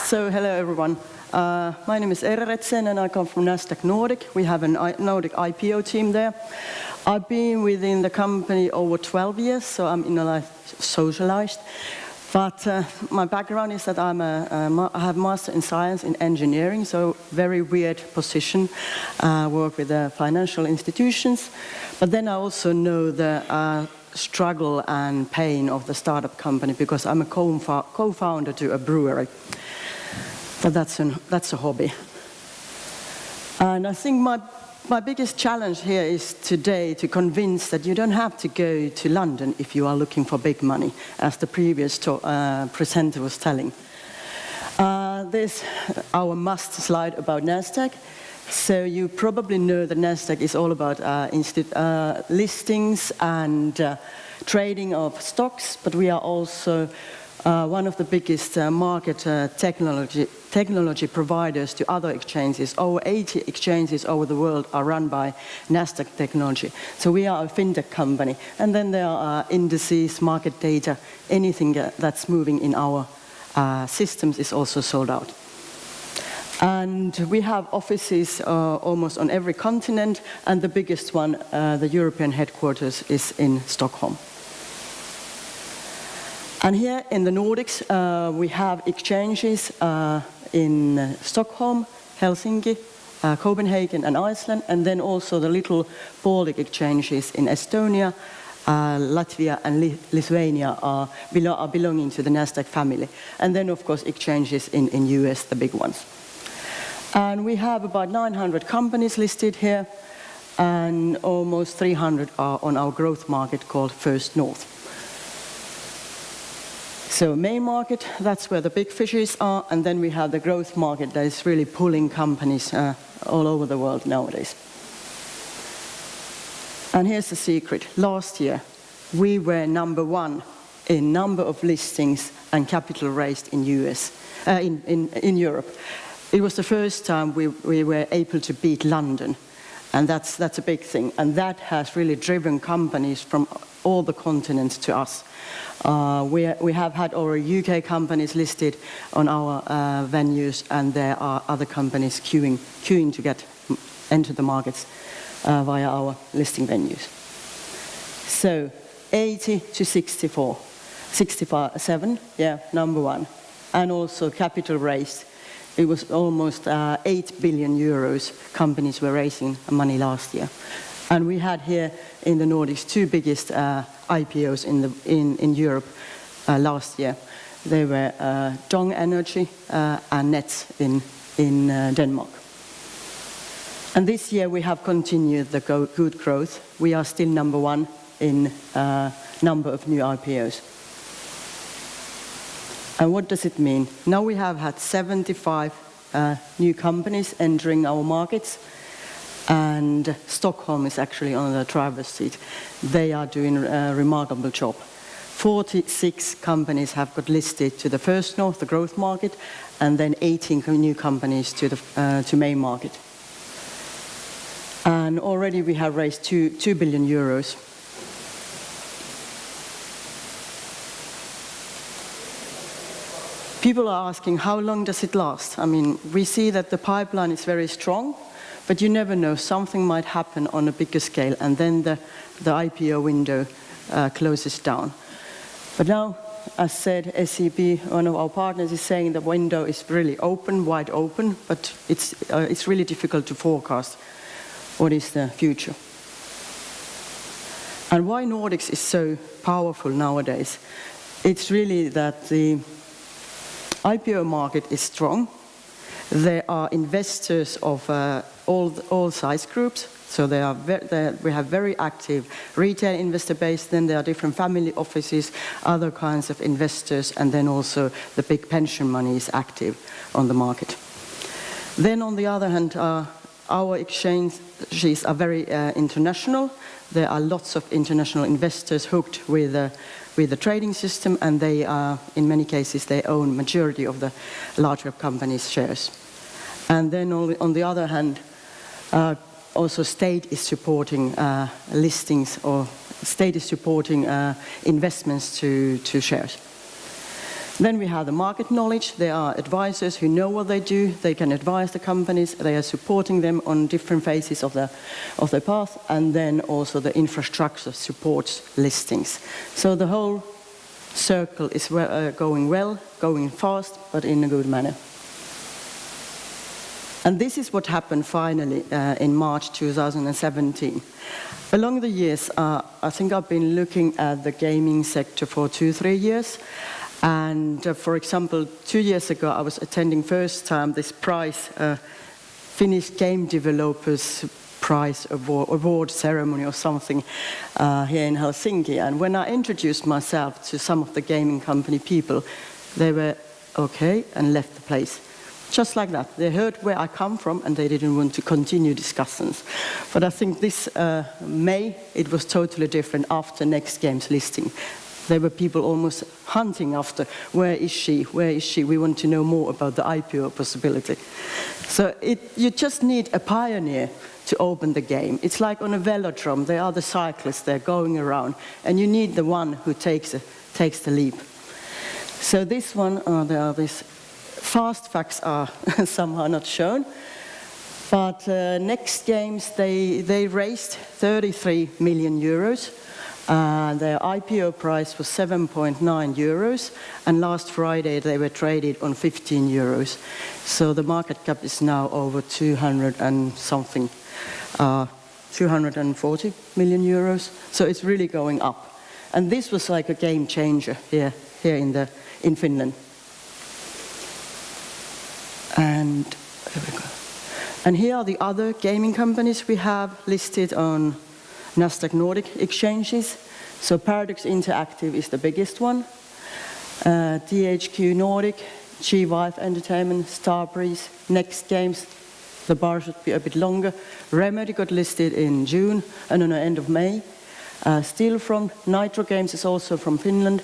So, hello everyone. My name is Erja Retzén and I come from Nasdaq Nordic. We have a Nordic IPO team there. I've been within the company over 12 years, so I'm socialized. But my background is that I have master in science in engineering, so very weird position. Work with financial institutions. But then I also know the struggle and pain of the startup company because I'm a co-founder to a brewery. But that's a hobby. And I think my biggest challenge here is today to convince that you don't have to go to London if you are looking for big money, as the previous presenter was telling. This our must slide about Nasdaq. So you probably know that Nasdaq is all about listings and trading of stocks, but we are also one of the biggest market technology providers to other exchanges. Over 80 exchanges over the world are run by Nasdaq technology. So we are a fintech company. And then there are indices, market data, anything that's moving in our systems is also sold out. And we have offices almost on every continent, and the biggest one, the European headquarters, is in Stockholm. And here in the Nordics, we have exchanges in Stockholm, Helsinki, Copenhagen and Iceland, and then also the little Baltic exchanges in Estonia, Latvia and Lithuania are belonging to the Nasdaq family. And then, of course, exchanges in US, the big ones. And we have about 900 companies listed here, and almost 300 are on our growth market called First North. So main market, that's where the big fishes are, and then we have the growth market that is really pulling companies all over the world nowadays. And here's the secret. Last year, we were #1 in number of listings and capital raised in in Europe. It was the first time we were able to beat London, and that's a big thing. And that has really driven companies from all the continents to us. We have had our UK companies listed on our venues, and there are other companies queuing to enter the markets via our listing venues. So 80 to 64, 67, yeah, #1, and also capital raised. It was almost 8 billion euros companies were raising money last year. And we had here in the Nordics 2 biggest IPOs in Europe last year. They were Dong Energy and Nets in Denmark. And this year we have continued the good growth. We are still #1 in number of new IPOs. And what does it mean? Now we have had 75 new companies entering our markets, and Stockholm is actually on the driver's seat. They are doing a remarkable job. 46 companies have got listed to the First North, the growth market, and then 18 new companies to main market. And already we have raised 2 billion euros. People are asking, how long does it last? I mean, we see that the pipeline is very strong, but you never know, something might happen on a bigger scale, and then the IPO window closes down. But now, as said, SEB, one of our partners, is saying the window is really open, wide open, but it's really difficult to forecast what is the future. And why Nordics is so powerful nowadays? It's really that the IPO market is strong. There are investors of all size groups, so we have very active retail investor base, then there are different family offices, other kinds of investors, and then also the big pension money is active on the market. Then on the other hand, our exchanges are very international. There are lots of international investors hooked with the trading system, and they are, in many cases, they own majority of the larger companies' shares. And then on the other hand, also state is supporting listings, or state is supporting investments to shares. Then we have the market knowledge. There are advisors who know what they do. They can advise the companies. They are supporting them on different phases of their path. And then also the infrastructure supports listings. So the whole circle is going well, going fast, but in a good manner. And this is what happened finally in March 2017. Along the years, I think I've been looking at the gaming sector for 2-3 years. And for example, 2 years ago, I was attending first time this prize, Finnish Game Developers Prize award ceremony or something here in Helsinki. And when I introduced myself to some of the gaming company people, they were okay and left the place. Just like that. They heard where I come from and they didn't want to continue discussions. But I think this May, it was totally different after Next Game's listing. There were people almost hunting after, where is she, we want to know more about the IPO possibility. So you just need a pioneer to open the game. It's like on a velodrome, there are the cyclists, they're going around, and you need the one who takes the leap. So this one, there are these fast facts are somehow not shown, but Next Games, they raised 33 million euros. Their IPO price was 7.9 euros, and last Friday they were traded on 15 euros. So the market cap is now over 200 and something, 240 million euros. So it's really going up. And this was like a game changer here in Finland. And there we go. And here are the other gaming companies we have listed on Nasdaq Nordic exchanges. So Paradox Interactive is the biggest one. THQ Nordic, G5 Entertainment, Starbreeze, Next Games. The bar should be a bit longer. Remedy got listed in end of May. Stillfront, Nitro Games is also from Finland.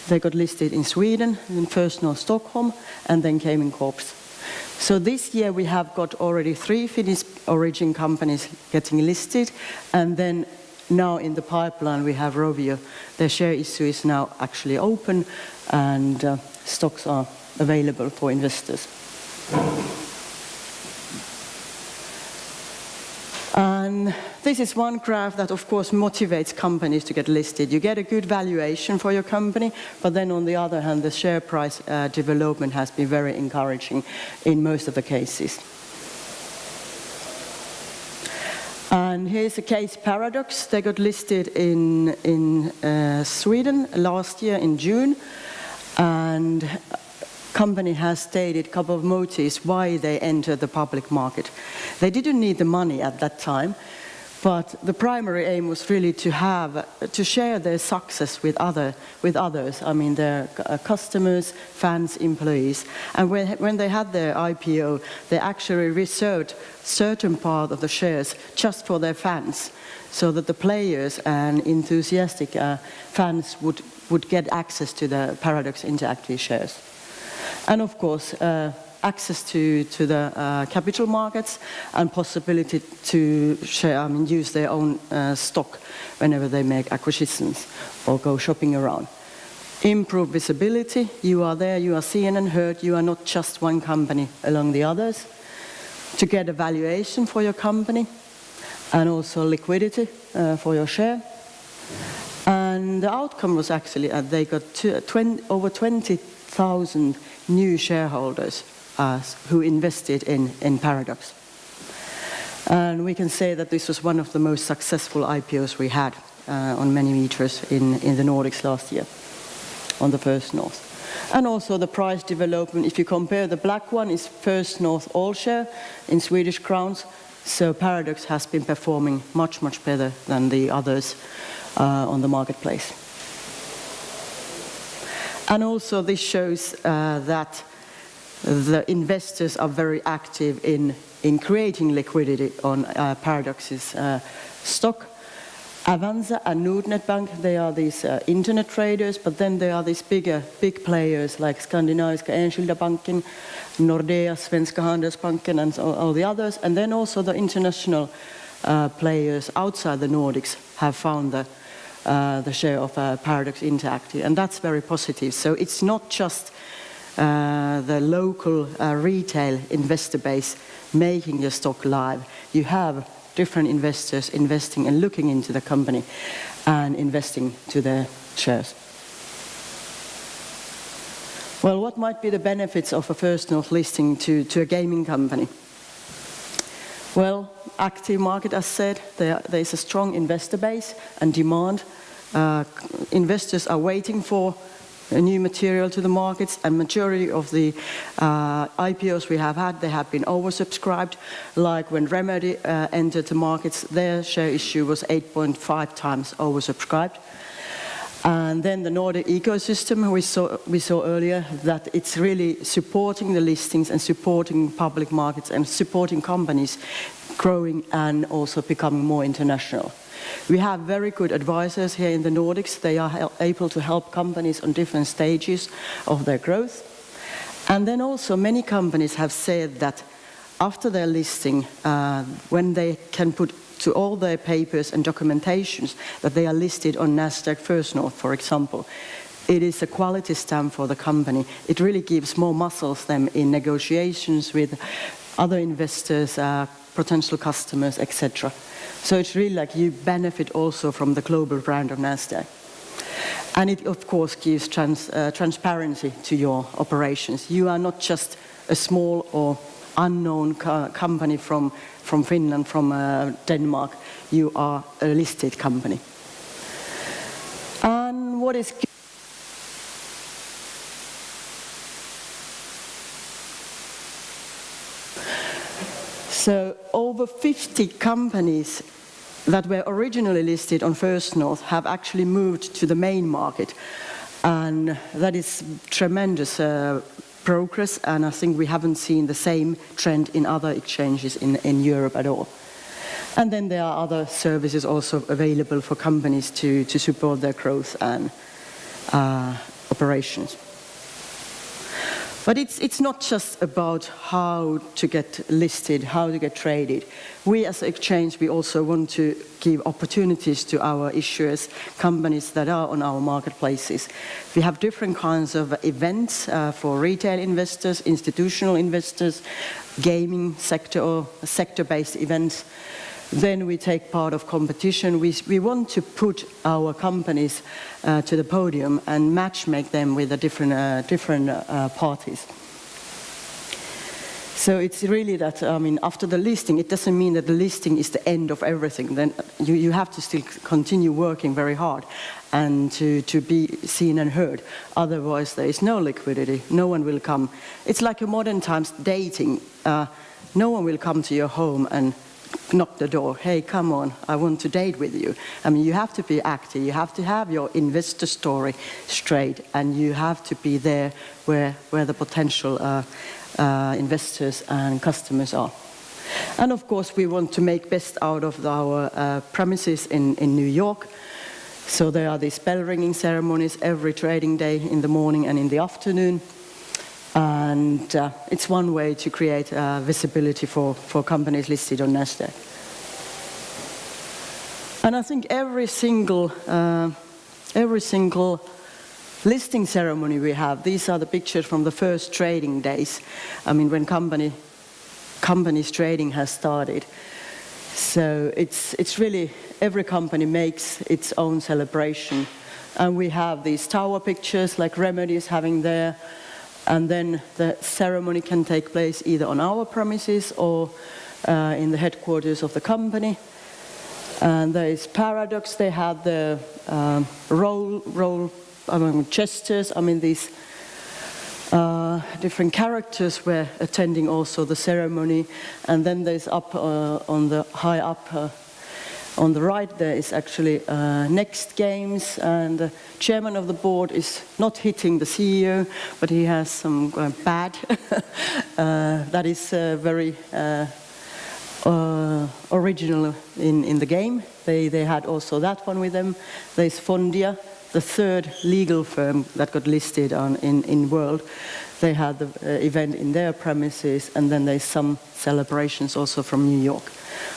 They got listed in Sweden, in First North Stockholm, and then came in Corps. So this year we have got already 3 Finnish origin companies getting listed, and then now in the pipeline we have Rovio. Their share issue is now actually open, and stocks are available for investors. And this is one graph that of course motivates companies to get listed. You get a good valuation for your company, but then on the other hand the share price development has been very encouraging in most of the cases. And here's a case Paradox. They got listed in Sweden last year in June, and company has stated a couple of motives why they entered the public market. They didn't need the money at that time, but the primary aim was really to share their success with others. I mean, their customers, fans, employees. And when they had their IPO, they actually reserved certain part of the shares just for their fans, so that the players and enthusiastic fans would get access to the Paradox Interactive shares. And of course, access to the capital markets and possibility to share, use their own stock whenever they make acquisitions or go shopping around. Improve visibility. You are there, you are seen and heard. You are not just one company along the others. To get a valuation for your company and also liquidity for your share. And the outcome was actually they got over 20,000 new shareholders who invested in Paradox. And we can say that this was one of the most successful IPOs we had on many meters in the Nordics last year, on the First North. And also the price development, if you compare, the black one is First North All Share in Swedish crowns, so Paradox has been performing much, much better than the others on the marketplace. And also this shows that the investors are very active in creating liquidity on Paradox's stock. Avanza and Nordnet Bank, they are these internet traders, but then there are these big players like Skandinaviska Enskilda Banken, Nordea, Svenska Handelsbanken, and all the others. And then also the international players outside the Nordics have found the share of Paradox Interactive, and that's very positive. So it's not just the local retail investor base making the stock live. You have different investors investing and looking into the company and investing to their shares. Well, what might be the benefits of a First North listing to a gaming company? Well, active market, as said, there is a strong investor base and demand. Investors are waiting for a new material to the markets, and majority of the IPOs we have had, they have been oversubscribed. Like when Remedy entered the markets, their share issue was 8.5 times oversubscribed. And then the Nordic ecosystem, we saw earlier that it's really supporting the listings and supporting public markets and supporting companies growing and also becoming more international. We have very good advisors here in the Nordics. They are able to help companies on different stages of their growth. And then also many companies have said that after their listing, when they can put to all their papers and documentations that they are listed on Nasdaq First North, for example, it is a quality stamp for the company. It really gives more muscles them in negotiations with other investors, potential customers, etc. So it's really like you benefit also from the global brand of Nasdaq. And it, of course, gives transparency to your operations. You are not just a small or unknown company from Finland, from Denmark. You are a listed company. And what is So over 50 companies that were originally listed on First North have actually moved to the main market. And that is tremendous progress, and I think we haven't seen the same trend in other exchanges in Europe at all. And then there are other services also available for companies to support their growth and operations. But it's not just about how to get listed, how to get traded. We as an exchange, we also want to give opportunities to our issuers, companies that are on our marketplaces. We have different kinds of events for retail investors, institutional investors, gaming sector or sector-based events. Then we take part of competition. We want to put our companies to the podium and match-make them with the different parties. So it's really that, I mean, after the listing, it doesn't mean that the listing is the end of everything. Then you have to still continue working very hard and to be seen and heard. Otherwise, there is no liquidity. No one will come. It's like a modern times dating. No one will come to your home and knock the door. Hey, come on, I want to date with you. I mean, you have to be active. You have to have your investor story straight, and you have to be there where the potential investors and customers are. And of course, we want to make best out of our premises in New York. So there are these bell ringing ceremonies every trading day in the morning and in the afternoon. And it's one way to create visibility for companies listed on Nasdaq. And I think every single listing ceremony we have, these are the pictures from the first trading days. I mean, when companies trading has started. So it's really, every company makes its own celebration. And we have these tower pictures like Remedy is having there. And then the ceremony can take place either on our premises or in the headquarters of the company. And there is Paradox. They have the gestures. I mean, these different characters were attending also the ceremony. And then there's up on the high up on the right there is actually Next Games, and the chairman of the board is not hitting the CEO, but he has some bad. That is very original in the game. They had also that one with them. There's Fondia, the third legal firm that got listed in world. They had the event in their premises, and then there's some celebrations also from New York.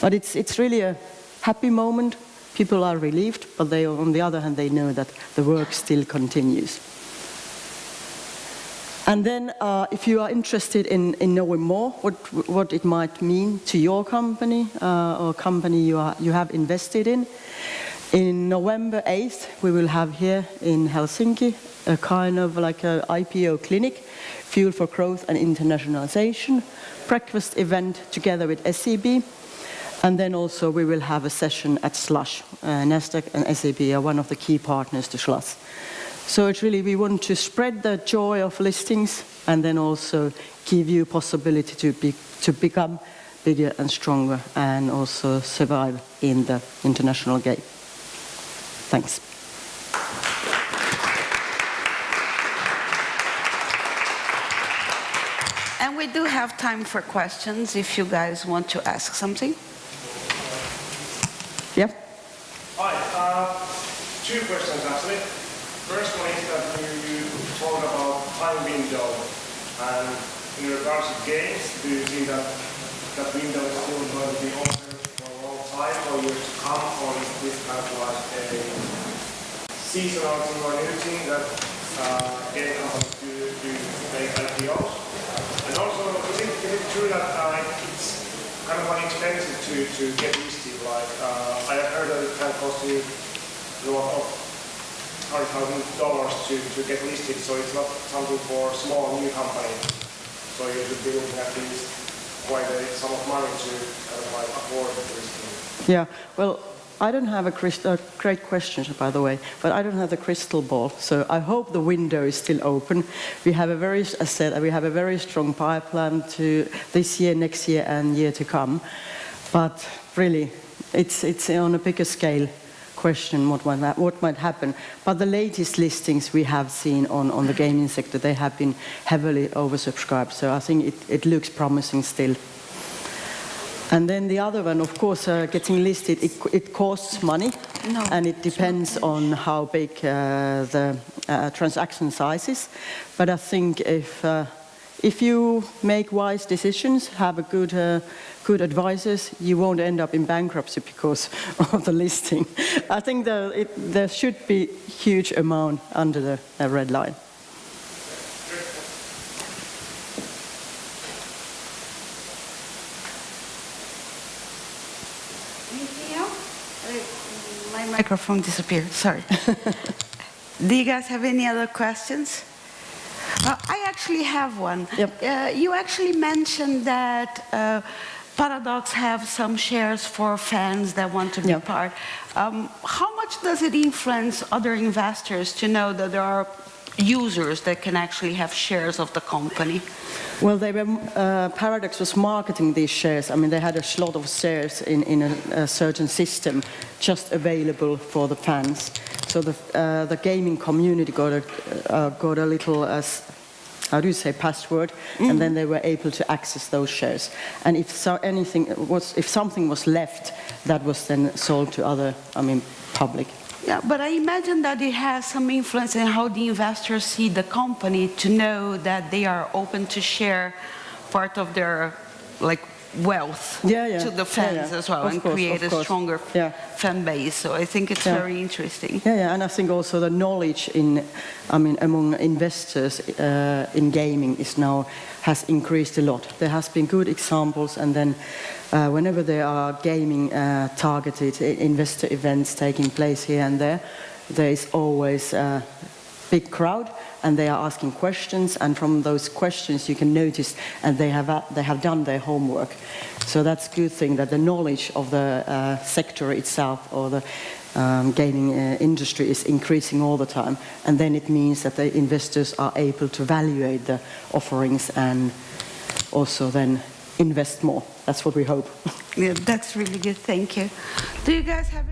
But it's really a happy moment People are relieved, but they, on the other hand, they know that the work still continues. And then if you are interested in knowing more what it might mean to your company or company you have invested in November 8th we will have here in Helsinki a kind of like a IPO clinic, Fuel for Growth and Internationalization, breakfast event together with SEB. And then also we will have a session at Slush. Nasdaq and SEB are one of the key partners to Slush. So it's really, we want to spread the joy of listings and then also give you possibility to become bigger and stronger and also survive in the international game. Thanks. And we do have time for questions if you guys want to ask something. Yeah. Hi. Two questions actually. First one is that you talk about time window, and in regards to games, do you think that that window is still going to be open for a long time, or years to come, or is this kind of like a seasonal thing or new thing that game companies do make IPOs? And also, is it true that it's kind of expensive to get listed? Like I have heard that it can cost you a lot of $100,000 to get listed, so it's not something for a small new company. So you should be looking at least quite a sum of money to kind of like afford the listing. Yeah, well, I don't have great questions, by the way, but I don't have the crystal ball, so I hope the window is still open. We have a very, as said, we have a very strong pipeline to this year, next year, and year to come. But really, it's on a bigger scale question what might happen. But the latest listings we have seen on the gaming sector, they have been heavily oversubscribed. So I think it looks promising still. And then the other one, of course, getting listed, it costs money, and it depends on how big the transaction size is. But I think if you make wise decisions, have a good advisors, you won't end up in bankruptcy because of the listing. I think there should be huge amount under the red line. Anything else? My microphone disappeared, sorry. Do you guys have any other questions? I actually have one. Yep. You actually mentioned that Paradox have some shares for fans that want to be part. How much does it influence other investors to know that there are users that can actually have shares of the company? Well, Paradox was marketing these shares. I mean, they had a lot of shares in a certain system just available for the fans. So the gaming community got a little, how do you say, password, and then they were able to access those shares. And if something was left, that was then sold to other, public. Yeah, but I imagine that it has some influence in how the investors see the company to know that they are open to share part of their wealth to the fans as well, and create a stronger fan base. So I think it's very interesting. Yeah, and I think also the knowledge among investors in gaming has increased a lot. There has been good examples, and then whenever there are gaming targeted investor events taking place here and there is always a big crowd, and they are asking questions, and from those questions you can notice, and they have done their homework. So that's a good thing, that the knowledge of the sector itself or the gaming industry is increasing all the time, and then it means that the investors are able to evaluate the offerings and also then invest more. That's what we hope. Yeah, that's really good. Thank you. Do you guys have